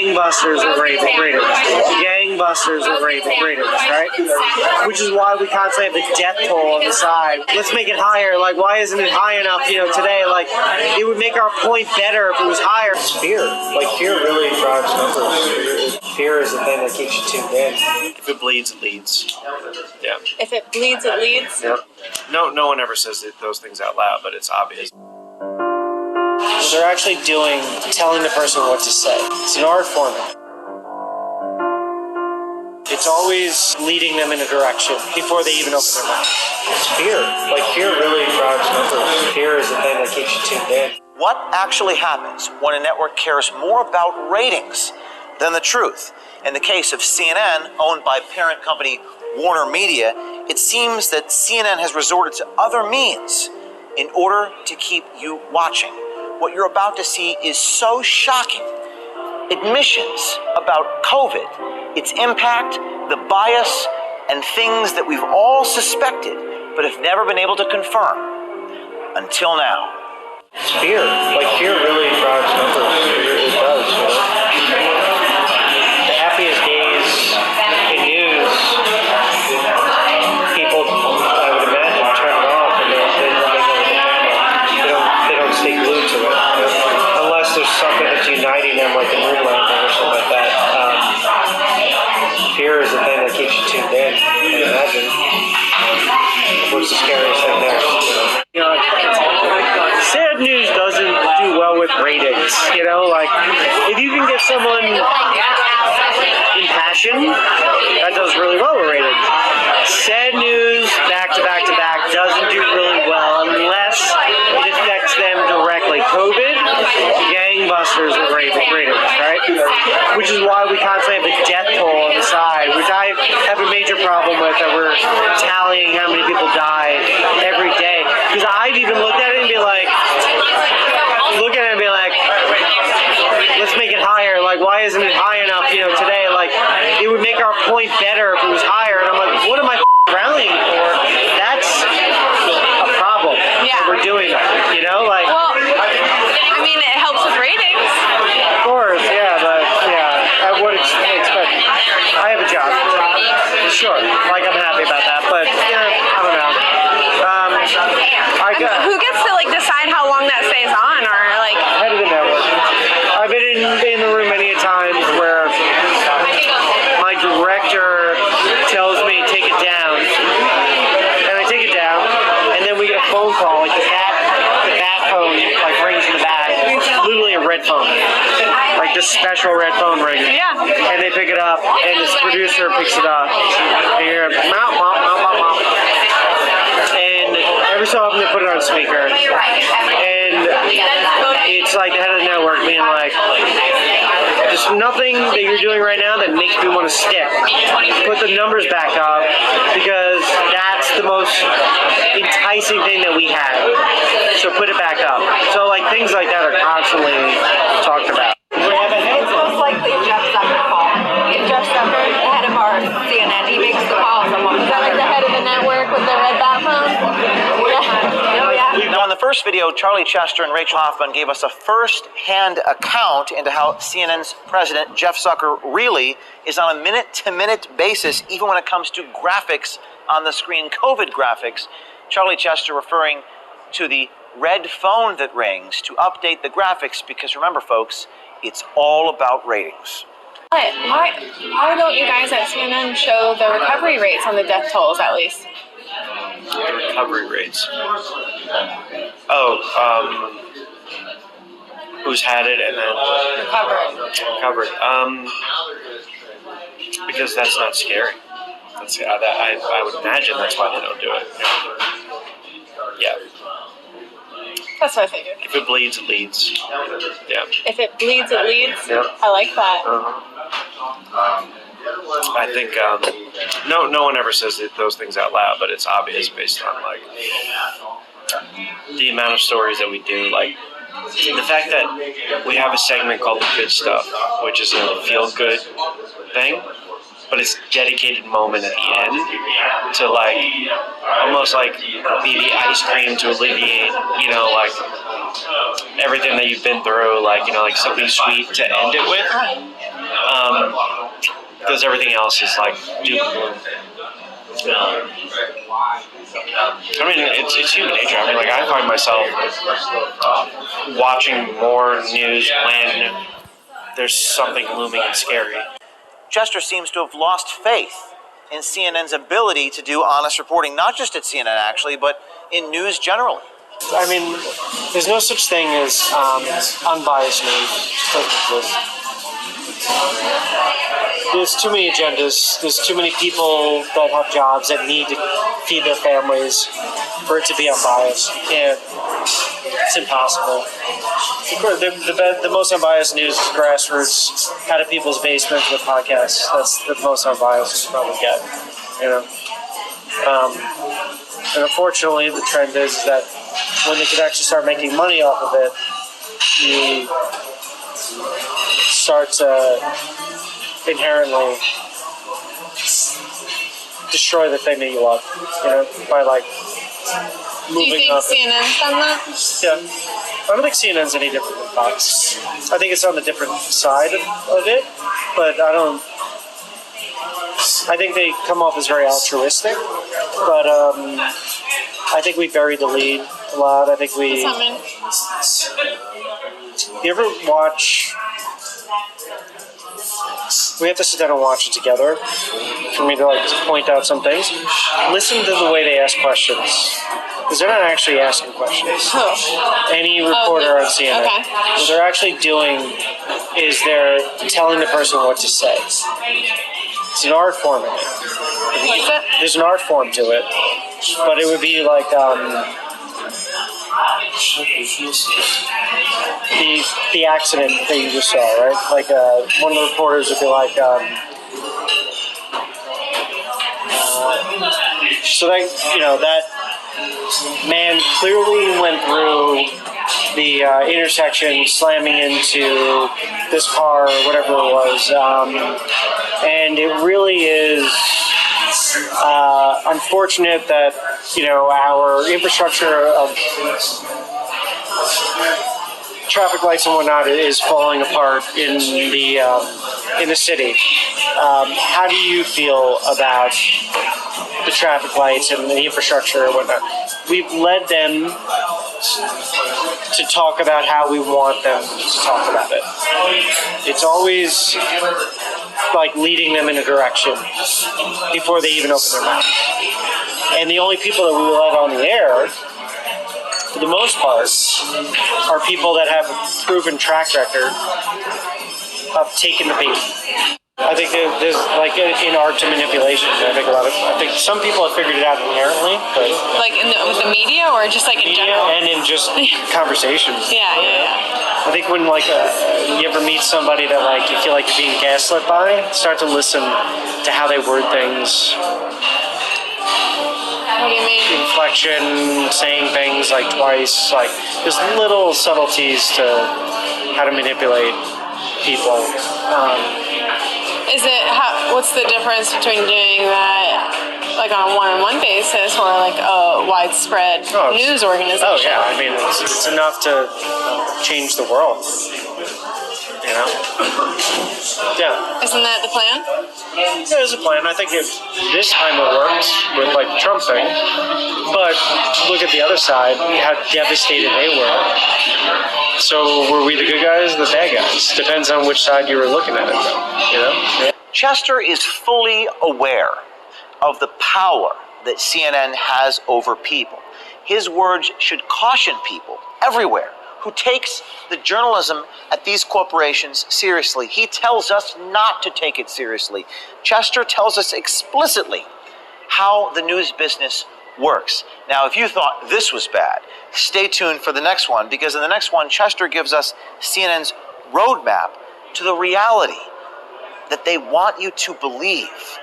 gangbusters with ratings. Gangbusters with ratings, right? Which is why we constantly have the death toll on the side. Let's make it higher. Like, why isn't it high enough, today? Like, it would make our point better if it was higher. It's fear. Like, fear really drives numbers. Fear is the thing that keeps you tuned in. If it bleeds, it leads. Yeah. If it bleeds, it leads? Yep. No one ever says those things out loud, but it's obvious. What they're actually doing, telling the person what to say. It's an art form. It's always leading them in a direction before they even open their mouth. It's fear. Like, fear really drives numbers. Fear is the thing that keeps you tuned in. What actually happens when a network cares more about ratings than the truth? In the case of CNN, owned by parent company Warner Media, it seems that CNN has resorted to other means in order to keep you watching. What you're about to see is so shocking. Admissions about COVID, its impact, the bias, and things that we've all suspected but have never been able to confirm until now. It's fear. Like, fear really drives numbers. It does, The happiest days in news, people, I would imagine, turn it off and they go to the camera. They don't stay glued to it. Unless there's something that's uniting them, like a moon landing or something like that. Fear is the thing that keeps you tuned in, I imagine. What's the scariest thing there? Sad news doesn't do well with ratings, like, if you can get someone impassioned, that does really well with ratings. Sad news, back to back to back, doesn't do really well unless it affects them directly. COVID, gangbusters with ratings, right? Which is why we constantly have the death toll on the side, which I have a major problem with, that we're tallying how many people die every day. Because I've even looked at it and be like, let's make it higher. Like, why isn't it high enough, today? Like, it would make our point better if it was higher. And I'm like, what am I rallying for? That's a problem. Yeah. We're doing that, Well, I mean, it helps with ratings. Of course, yeah, but, I would expect. I have a job. Sure, like, I'm happy about that, but, I don't know. Who gets to, decide how long that stays on, or, Head of the network. I've been in the room many a times where my director tells me take it down, and I take it down, and then we get a phone call, the bat phone, rings in the back. It's literally a red phone, this special red phone ring. Yeah. And they pick it up, and this producer picks it up, and you're mouth, mouth, mouth, mouth, mouth. And every so often they put it on speaker, and it's like the head of the network being like, there's nothing that you're doing right now that makes me want to stick. Put the numbers back up, because that's the most enticing thing that we have. So put it back up. So things like that are constantly talked about. It's most likely Jeff Zucker call. Jeff Zucker, the head of our CNN, he makes the calls. Is that the head of the network with the red bat phone? Yeah. Oh, yeah. Now, in the first video, Charlie Chester and Rachel Hoffman gave us a first-hand account into how CNN's president, Jeff Zucker, really is on a minute-to-minute basis, even when it comes to graphics on the screen, COVID graphics. Charlie Chester referring to the red phone that rings to update the graphics, because remember, folks, it's all about ratings. Why don't you guys at CNN show the recovery rates on the death tolls, at least? The recovery rates. Who's had it and then recovered. Because that's not scary. I would imagine that's why they don't do it. Yeah. That's what I figured. If it bleeds, it leads. Yeah. If it bleeds, it leads? Yep. I like that. I think no one ever says those things out loud, but it's obvious based on the amount of stories that we do. The fact that we have a segment called The Good Stuff, which is a feel-good thing, but it's dedicated moment at the end to like almost like be the ice cream to alleviate, you know, like everything that you've been through, like, you know, like something sweet to end it with. Because everything else is like doom and gloom. I mean, it's human nature. I mean, like, I find myself watching more news when there's something looming and scary. Chester seems to have lost faith in CNN's ability to do honest reporting, not just at CNN actually, but in news generally. I mean, there's no such thing as unbiased news. Just doesn't exist. There's too many agendas. There's too many people that have jobs that need to feed their families for it to be unbiased. Yeah, it's impossible. Of course, the most unbiased news is grassroots, out of people's basements with podcasts. That's the most unbiased you probably get. You know, and unfortunately, the trend is that when they could actually start making money off of it, you start to inherently destroy the thing that you love, you know, by like Do you moving think up. CNN's done that? Yeah. I don't think CNN's any different than Fox. I think it's on the different side of it, but I think they come off as very altruistic, but I think we buried the lead a lot. I think What's that mean? You ever watch? We have to sit down and watch it together for me to like point out some things. Listen to the way they ask questions, because they're not actually asking questions. Any reporter on CNN, okay. what they're actually doing is they're telling the person what to say. It's an art form in it. What's it? There's an art form to it, but it would be like the accident that you just saw, right? Like one of the reporters would be like, so that, you know, that man clearly went through the intersection, slamming into this car or whatever it was, and it really is unfortunate that, you know, our infrastructure of traffic lights and whatnot is falling apart in the city. How do you feel about the traffic lights and the infrastructure and whatnot? We've led them to talk about how we want them to talk about it. It's always like leading them in a direction before they even open their mouth. And the only people that we let on the air, for the most part, are people that have a proven track record of taking the bait. I think there's like in art to manipulation. I think some people have figured it out inherently, but Like with the media or just like in general? and in just conversations. Yeah. I think when like you ever meet somebody that like you feel like you're being gaslit by, start to listen to how they word things. What do you mean? Inflection, saying things like twice, like there's little subtleties to how to manipulate people. What's the difference between doing that like on a one-on-one basis or like a widespread news organization? Oh yeah, I mean it's enough to change the world. You know? Yeah. Isn't that the plan? There's a plan. I think this time it works with like the Trump thing. But look at the other side, how devastated they were. So were we the good guys or the bad guys? Depends on which side you were looking at it though, you know? Yeah. Chester is fully aware of the power that CNN has over people. His words should caution people everywhere who takes the journalism at these corporations seriously. He tells us not to take it seriously. Chester tells us explicitly how the news business works. Now, if you thought this was bad, stay tuned for the next one, because in the next one, Chester gives us CNN's roadmap to the reality that they want you to believe.